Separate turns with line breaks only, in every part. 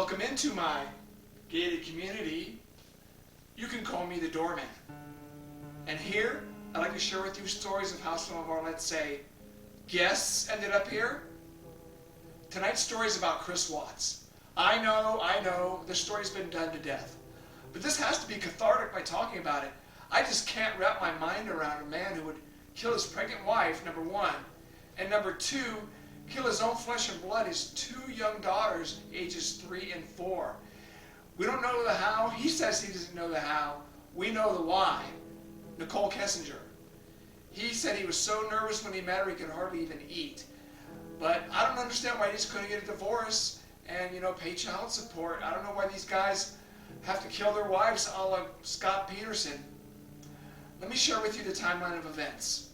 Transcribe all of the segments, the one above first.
Welcome into my gated community. You can call me the doorman. And here, I'd like to share with you stories of how some of our, let's say, guests ended up here. Tonight's story is about Chris Watts. I know, this story's been done to death. But this has to be cathartic by talking about it. I just can't wrap my mind around a man who would kill his pregnant wife, number one, and number two, kill his own flesh and blood, his two young daughters, ages 3 and 4. We don't know the how. He says he doesn't know the how. We know the why. Nichol Kessinger. He said he was so nervous when he met her he could hardly even eat. But I don't understand why he just couldn't get a divorce and, pay child support. I don't know why these guys have to kill their wives a la Scott Peterson. Let me share with you the timeline of events.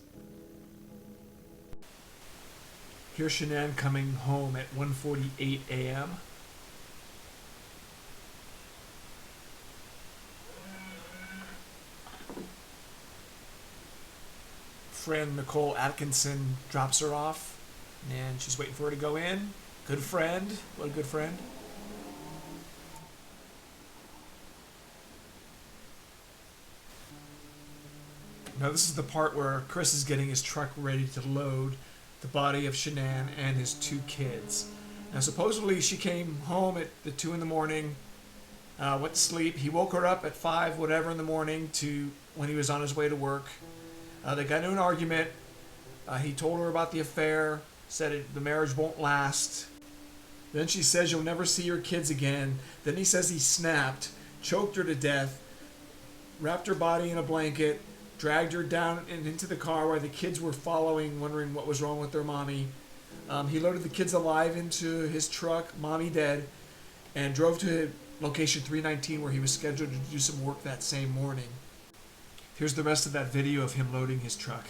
Here's Shan'ann coming home at 1:48 a.m. Friend Nicole Atkinson drops her off, and she's waiting for her to go in. Good friend. What a good friend. Now this is the part where Chris is getting his truck ready to load the body of Shan'ann and his 2 kids. Now supposedly she came home at the 2 in the morning, went to sleep. He woke her up at 5 whatever in the morning to when he was on his way to work. They got into an argument. He told her about the affair, said the marriage won't last. Then she says you'll never see your kids again. Then he says he snapped, choked her to death, wrapped her body in a blanket, dragged her down and into the car where the kids were following, wondering what was wrong with their mommy. He loaded the kids alive into his truck, mommy dead, and drove to location 319 where he was scheduled to do some work that same morning. Here's the rest of that video of him loading his truck.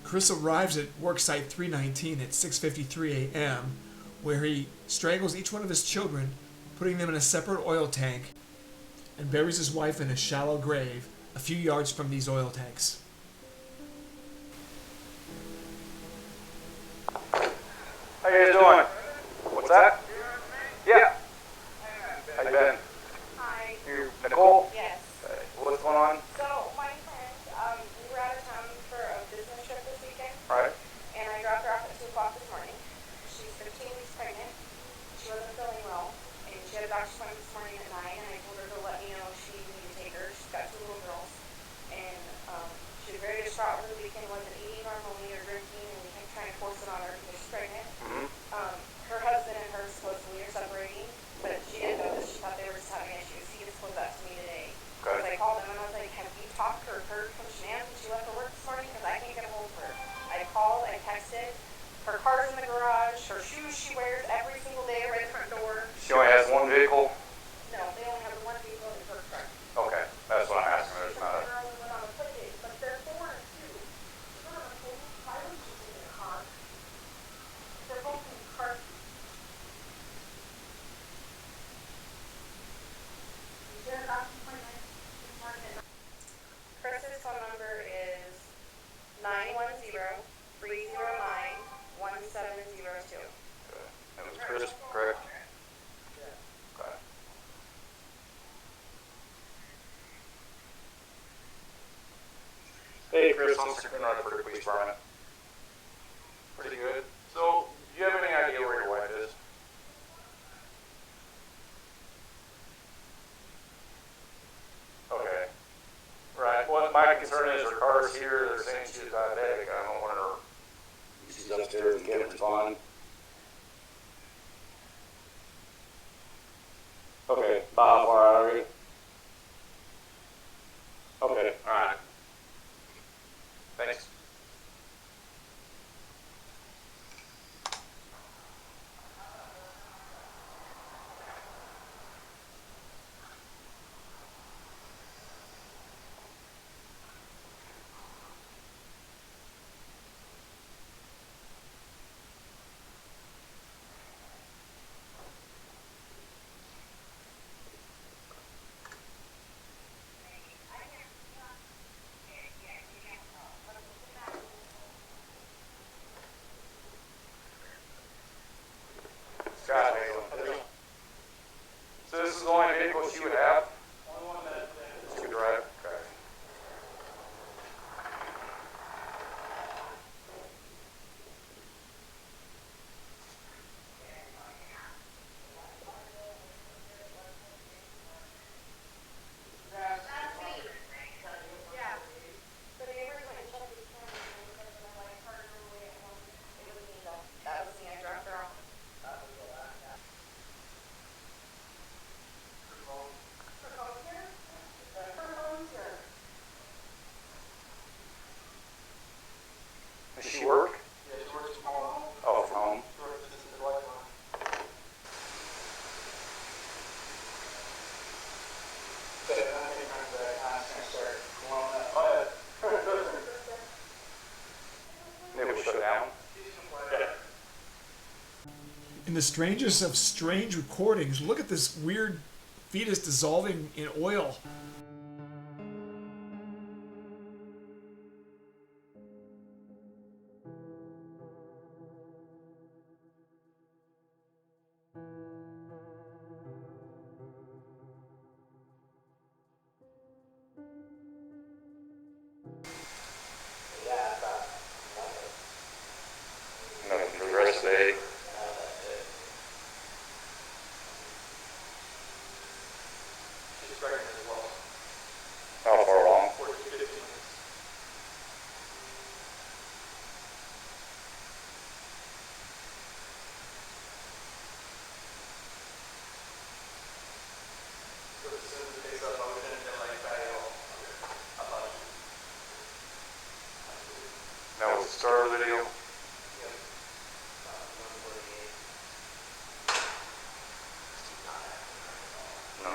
Chris arrives at worksite 319 at 6:53 a.m., where he strangles each one of his children, putting them in a separate oil tank, and buries his wife in a shallow grave a few yards from these oil tanks.
How you guys doing? What's that? Yeah. How you been?
Hi.
You Nicole?
Yes.
Okay. What's going on?
So my friend, we were out of town for a business trip this weekend,
All right.
and I dropped her off at 2 o'clock this morning. She's 15 weeks pregnant. She wasn't feeling well, and she had a doctor's appointment this morning at 9, and I told her to let me know if she needed to take her. She's got 2 little girls, and she was very distraught over the weekend, wasn't eating normally or drinking, and we kept trying to force it on her because she's pregnant.
Mm-hmm.
Her husband and her supposedly are separating, but she didn't know this. She thought they were just having issues. He just told that to me today.
Okay.
So I called him and I was like, have you talked to her, heard from Shan'ann when she left for work this morning? Because I can't get a hold of her. I called, I texted. Her car's in the garage. Her shoes she wears every single day right in front door.
She only has one vehicle?
No, they only have the one vehicle in her truck.
Okay. That's what I'm asking. There's
The
not
girl went on the play date, but they're 4 and 2. They're not a full. Why would she be in a car? They're both in car seats. Chris's phone number is 910-309-1702.
Okay. It was Chris, correct? Okay. Hey Chris, I'm Scott Peterson for the police department. Pretty good. So, do you have any idea where your wife is? Okay. Right. Well, my concern is her car's here. They're saying she's diabetic. I don't want her. She's upstairs and can't respond. Okay. About how far out are you? Okay. All right. Thanks. Scott, so this is the only vehicle she would have? She would drive? Okay.
Yeah. The neighbors went and checked his camera because my wife heard her way at home. It was me though. That was me. I dropped her off. Her phone's here? Her phone's here.
Does she work?
Yeah, she works from home.
Oh, from home.
She works this is the wife line.
Maybe we'll shut down.
In the strangest of strange recordings, look at this weird fetus dissolving in oil.
Nothing for the rest of the day.
She's pregnant as well.
How far along?
14, 15 weeks. So as soon as it picks up motion, then like patio. I'll let you.
That was the start of the video. No.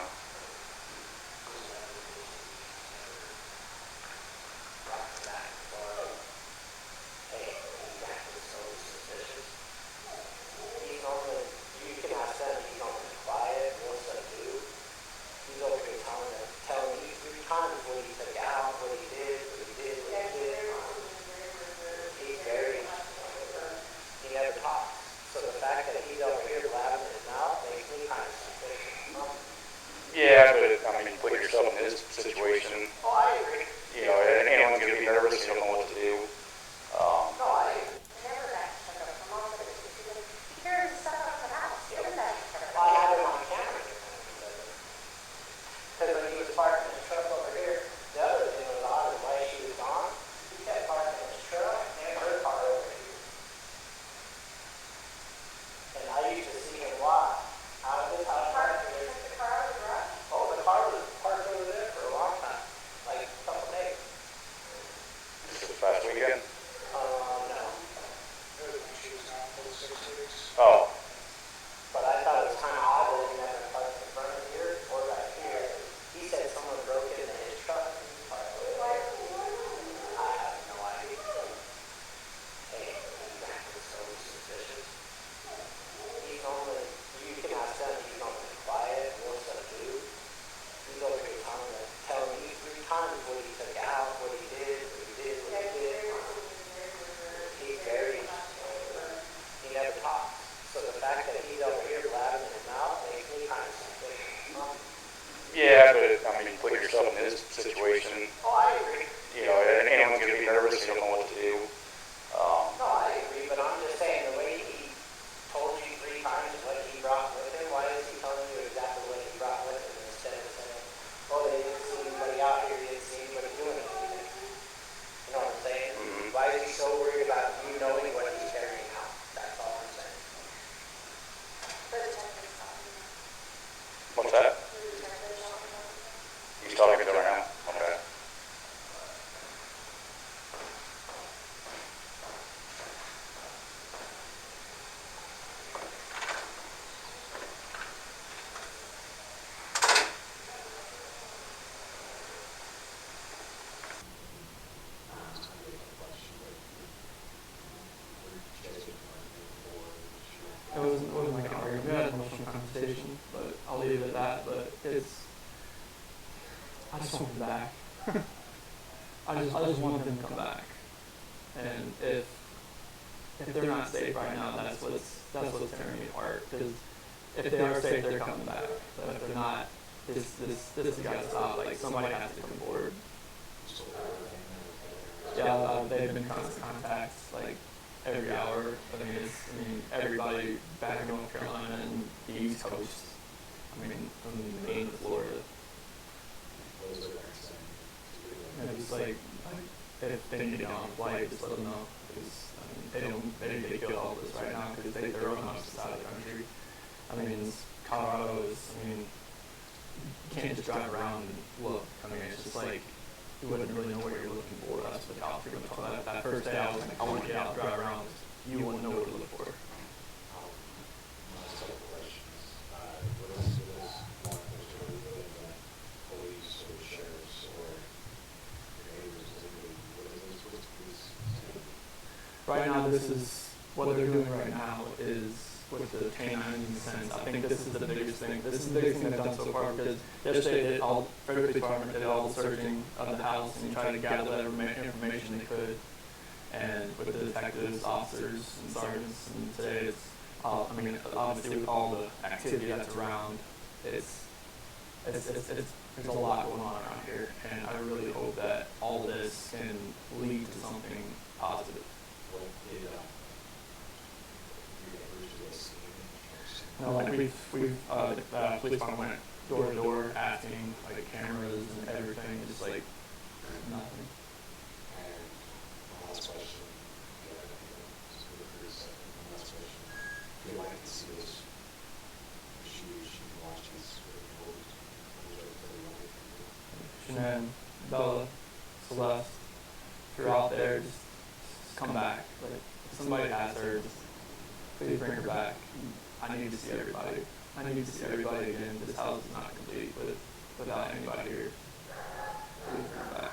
Telling me 3 times when he said, yeah,
his situation.
Oh, I agree.
You know, and anyone's going to be nervous, you don't know what to do.
No, I agree, but I'm just saying the way he told you 3 times what he brought with him, why is he telling you exactly what he brought with him instead of saying, oh, they didn't see anybody out here, they didn't see anybody doing anything? You know what I'm saying?
Mhm.
Why is he so worried about you knowing what he's carrying out? That's all I'm saying.
The detective's talking about.
What's that?
The detective's talking about.
He's talking to her now? Okay.
It wasn't like an argument. We had an emotional conversation, but I'll leave it at that. But I just want them back. I just want them to come back. And if they're not safe right now, that's what's tearing me apart. Because if they are safe, they're coming back. But if they're not, this has got to stop. Like, somebody has to come forward. Yeah, they've been in constant contact, like, every hour. I mean, everybody back in North Carolina and the East Coast. I mean, from Maine to Florida. And it's like, if they need to get on a flight, just let them know. Because, I mean, they didn't get killed all this right now because they're on the opposite side of the country. I mean, Colorado is, I mean, you can't just drive around and look. I mean, it's just like, you wouldn't really know what you're looking for. That's what the cops are going to tell that. That first day, I was like, I want to get out and drive around. You wouldn't know what to look for. Right now, this is what they're doing right now is with the canine sense. I think this is the biggest thing. This is the biggest thing they've done so far because yesterday they did every police department did all the searching of the house and tried to gather that information they could. And with the detectives, officers, and sergeants, and today it's, I mean, obviously with all the activity that's around, there's a lot going on around here, and I really hope that all of this can lead to something positive. No, like we've the police department went door to door asking, like, cameras and everything, just like nothing. Shan'ann, Bella, Celeste, if you're out there, just come back. Like, if somebody has her, just please bring her back. I need to see everybody. I need to see everybody again. This house is not complete without anybody here. Please bring her back.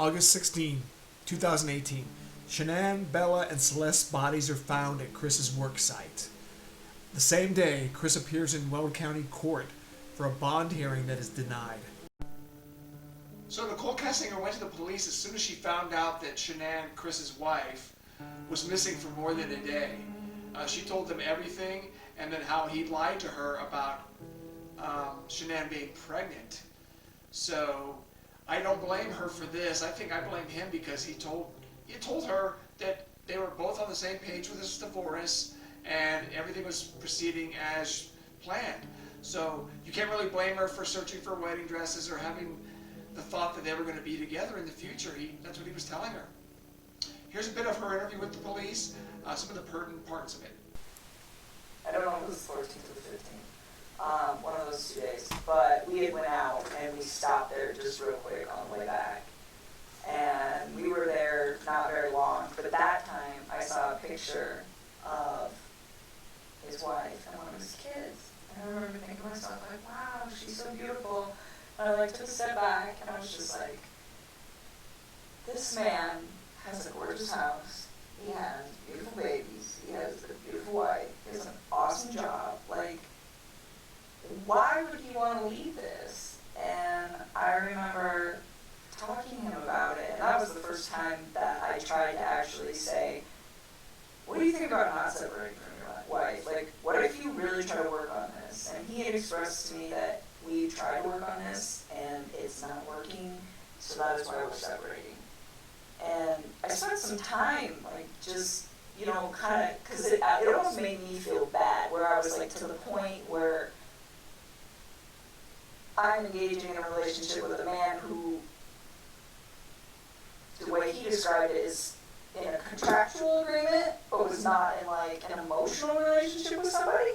August 16, 2018. Shan'ann, Bella, and Celeste's bodies are found at Chris's work site. The same day, Chris appears in Weld County Court for a bond hearing that is denied.
So Nichol Kessinger went to the police as soon as she found out that Shan'ann, Chris's wife, was missing for more than a day. She told them everything, and then how he'd lied to her about Shan'ann being pregnant. So I don't blame her for this. I think I blame him because he told her that they were both on the same page with this divorce and everything was proceeding as planned. So you can't really blame her for searching for wedding dresses or having the thought that they were going to be together in the future. That's what he was telling her. Here's a bit of her interview with the police, some of the pertinent parts of it.
I don't know if it was the 14th or the 15th, one of those 2 days, but we had went out and we stopped there just real quick on the way back. And we were there not very long, but at that time I saw a picture of his wife and one of his kids. And I remember thinking to myself, like, wow, she's so beautiful. And I took a step back and I was just like, this man has a gorgeous house. He has beautiful babies. He has a beautiful wife. He has an awesome job. Like, why would he want to leave this? And I remember talking to him about it, and that was the first time that I tried to actually say, what do you think about not separating from your wife? Like, what if you really try to work on this? And he had expressed to me that we tried to work on this, and it's not working, so that is why we're separating. And I spent some time, like, just, you know, kind of, because it almost made me feel bad, where I was, like, to the point where I'm engaging in a relationship with a man who, the way he described it, is in a contractual agreement, but was not in, like, an emotional relationship with somebody.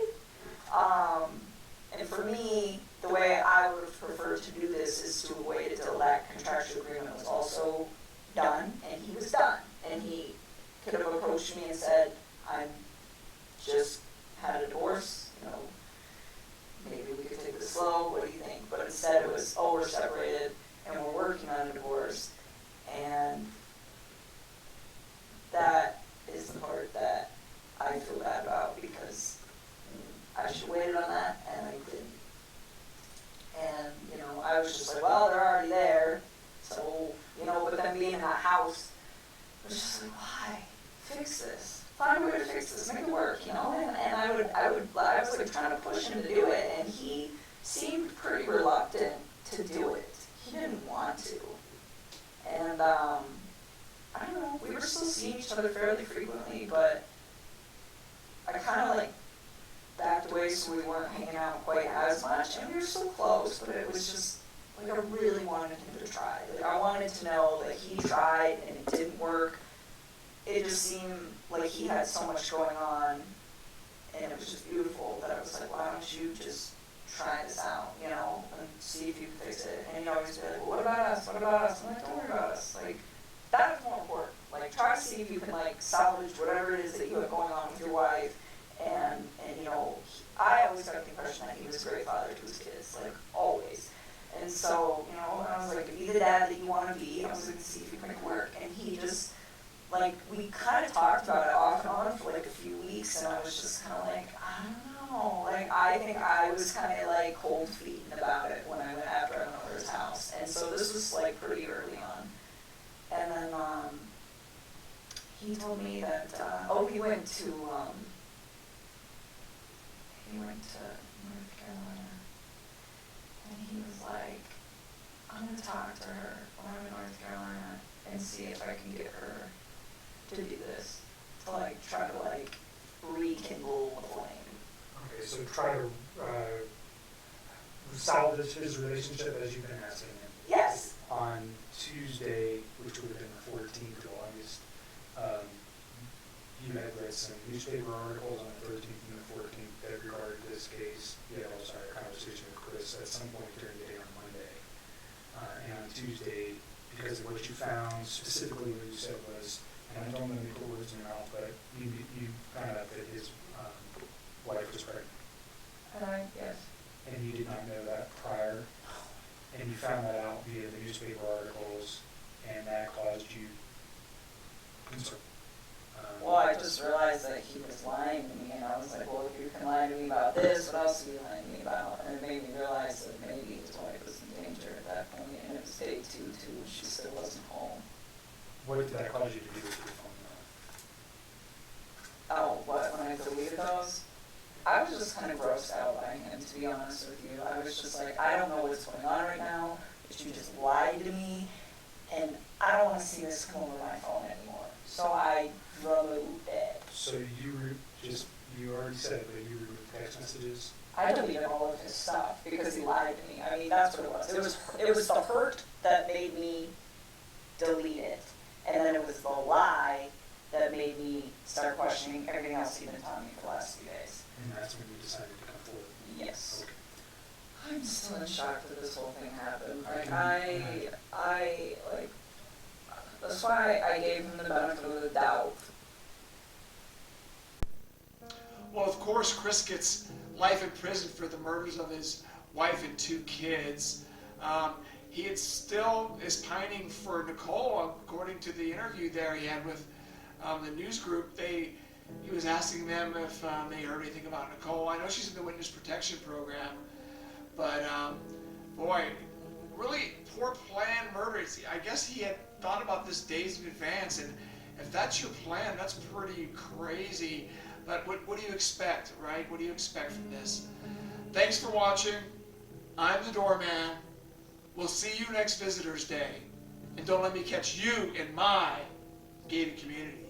And for me, the way I would have preferred to do this is to wait until that contractual agreement was also done, and he was done. And he could have approached me and said, I'm just had a divorce, you know, maybe we could take this slow, what do you think? But instead it was, oh, we're separated, and we're working on a divorce. And that is the part that I feel bad about, because I should have waited on that, and I didn't. And, you know, I was just like, well, they're already there, so, you know, but then being in that house, it was just like, why? Fix this. Find a way to fix this, make it work, you know? And I was like trying to push him to do it, and he seemed pretty reluctant to do it. He didn't want to. And, I don't know, we were still seeing each other fairly frequently, but I kind of like backed away so we weren't hanging out quite as much, and we were still close, but it was just, like, I really wanted him to try. Like, I wanted to know that he tried and it didn't work. It just seemed like he had so much going on, and it was just beautiful that I was like, why don't you just try this out, you know, and see if you can fix it. And he'd always be like, well, what about us? What about us? I'm like, don't worry about us. Like, that is more important. Like, try to see if you can, like, salvage whatever it is that you have going on with your wife. And you know, I always got the impression that he was a great father to his kids, like, always. And so, you know, I was like, be the dad that you want to be. I was like, see if you can make it work. And he just, like, we kind of talked about it off and on for, like, a few weeks, and I was just kind of like, I don't know. Like, I think I was kind of, like, cold feet about it when I went after I went over his house. And so this was, like, pretty early on. And then, he told me that, he went to North Carolina, and he was like, I'm going to talk to her when I'm in North Carolina and see if I can get her to do this, to, like, try to, like, rekindle the flame.
Okay, so try to salvage his relationship as you've been asking him.
Yes.
On Tuesday, which would have been the 14th of August, you had read some newspaper articles on the 13th and the 14th that regarded this case. You had also had a conversation with Chris at some point during the day on Monday. And on Tuesday, because of what you found, specifically what you said was, and I don't know the words in your mouth, but you found out that his wife was pregnant.
Yes.
And you did not know that prior. And you found that out via the newspaper articles and that caused you concern.
Well, I just realized that he was lying to me, and I was like, well, if you can lie to me about this, what else are you lying to me about? And it made me realize that maybe his wife was in danger at that point, and it was day two, too, she still wasn't home.
What did that cause you to do with your phone now?
Oh, what, when I deleted those? I was just kind of grossed out by him, to be honest with you. I was just like, I don't know what's going on right now, but you just lied to me, and I don't want to see this come over my phone anymore. So I removed it.
So you already said that you removed text messages?
I deleted all of his stuff because he lied to me. I mean, that's what it was. It was the hurt that made me delete it, and then it was the lie that made me start questioning everything else he'd been telling me for the last few days.
And that's when you decided to come forward?
Yes.
Okay.
I'm still in shock that this whole thing happened. Like, that's why I gave him the benefit of the doubt.
Well, of course, Chris gets life in prison for the murders of his wife and 2 kids. He still is pining for Nichol, according to the interview there he had with the news group. He was asking them if they heard anything about Nichol. I know she's in the witness protection program, but boy, really poor planned murder. I guess he had thought about this days in advance, and if that's your plan, that's pretty crazy. But what do you expect, right? What do you expect from this? Thanks for watching. I'm the Doorman. We'll see you next Visitors Day. And don't let me catch you in my gated community.